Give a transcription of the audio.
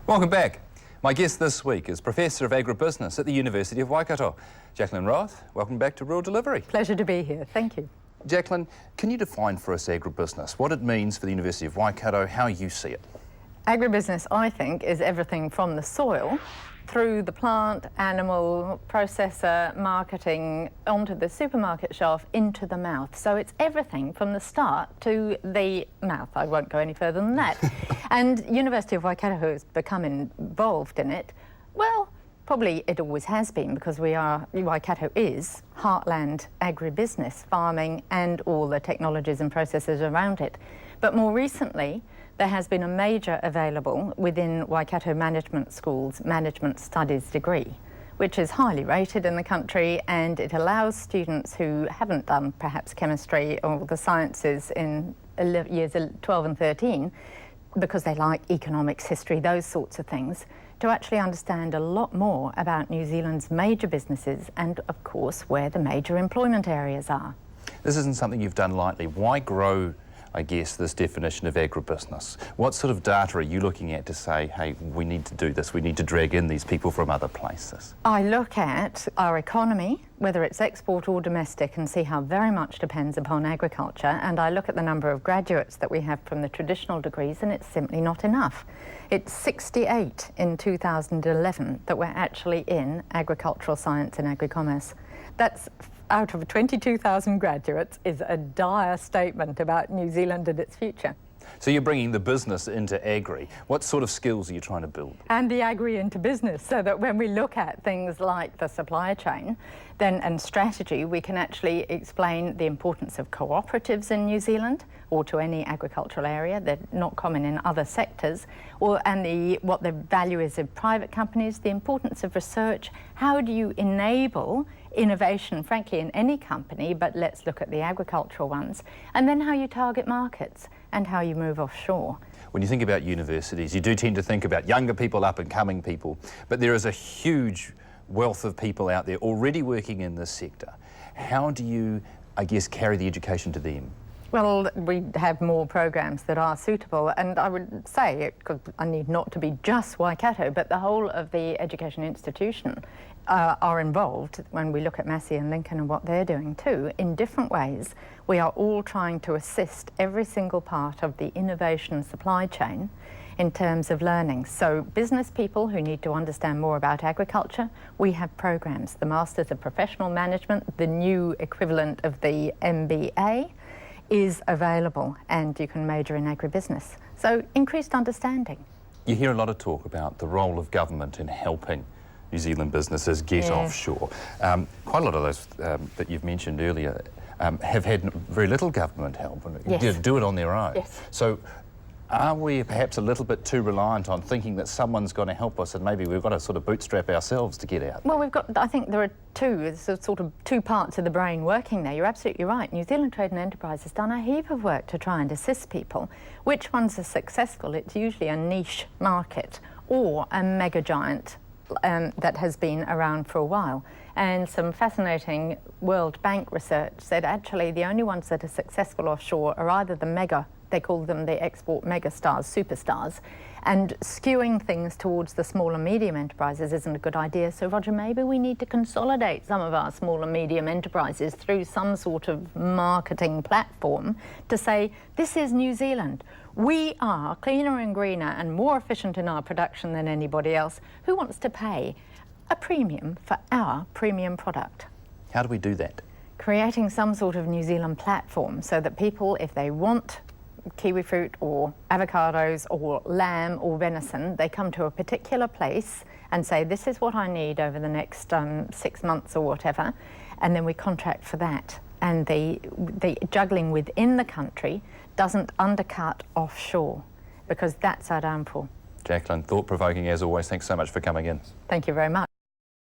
Welcome back. My guest this week is Professor of Agribusiness at the University of Waikato. Jacqueline Rowarth, welcome back to Rural Delivery. Pleasure to be here, thank you. Jacqueline, can you define for us agribusiness, what it means for the University of Waikato, how you see it? Agribusiness, I think, is everything from the soil through the plant, animal, processor, marketing, onto the supermarket shelf, into the mouth. So it's everything from the start to the mouth. I won't go any further than that. And University of Waikato has become involved in it. Well, probably it always has been, because Waikato is heartland agribusiness, farming and all the technologies and processes around it. But more recently, there has been a major available within Waikato Management School's Management Studies degree, which is highly rated in the country, and it allows students who haven't done perhaps chemistry or the sciences in years 12 and 13, because they like economics, history, those sorts of things, to actually understand a lot more about New Zealand's major businesses and, of course, where the major employment areas are. This isn't something you've done lightly. Why grow, I guess, this definition of agribusiness? What sort of data are you looking at to say, hey, we need to do this, we need to drag in these people from other places? I look at our economy, whether it's export or domestic, and see how very much depends upon agriculture, and I look at the number of graduates that we have from the traditional degrees, and it's simply not enough. It's 68 in 2011 that were actually in agricultural science and agri-commerce. That's out of 22,000 graduates, is a dire statement about New Zealand and its future. So you're bringing the business into agri. What sort of skills are you trying to build? And the agri into business, so that when we look at things like the supply chain and strategy, we can actually explain the importance of cooperatives in New Zealand, or to any agricultural area. They're not common in other sectors, and what the value is of private companies, the importance of research. How do you enable innovation, frankly, in any company, but let's look at the agricultural ones, and then how you target markets and how you move offshore. When you think about universities, you do tend to think about younger people, up-and-coming people, but there is a huge wealth of people out there already working in this sector. How do you, I guess, carry the education to them? Well, we have more programs that are suitable, and I would say, I need not to be just Waikato, but the whole of the education institution are involved when we look at Massey and Lincoln and what they're doing too, in different ways. We are all trying to assist every single part of the innovation supply chain in terms of learning. So business people who need to understand more about agriculture, we have programs. The Masters of Professional Management, the new equivalent of the MBA, is available, and you can major in agribusiness. So increased understanding. You hear a lot of talk about the role of government in helping New Zealand businesses get offshore. Quite a lot of those that you've mentioned earlier have had very little government help and do it on their own. Yes. So are we perhaps a little bit too reliant on thinking that someone's going to help us, and maybe we've got to sort of bootstrap ourselves to get out? Well, I think there are sort of two parts of the brain working there. You're absolutely right. New Zealand Trade and Enterprise has done a heap of work to try and assist people. Which ones are successful? It's usually a niche market or a mega giant that has been around for a while. And some fascinating World Bank research said actually the only ones that are successful offshore are either the mega, they call them the export mega stars, superstars, and skewing things towards the small and medium enterprises isn't a good idea. So Roger, maybe we need to consolidate some of our small and medium enterprises through some sort of marketing platform to say, this is New Zealand. We are cleaner and greener and more efficient in our production than anybody else. Who wants to pay a premium for our premium product? How do we do that? Creating some sort of New Zealand platform so that people, if they want kiwi fruit or avocados or lamb or venison, they come to a particular place and say, this is what I need over the next 6 months or whatever, and then we contract for that. And the juggling within the country doesn't undercut offshore, because that's our downfall. Jacqueline, thought-provoking as always. Thanks so much for coming in. Thank you very much.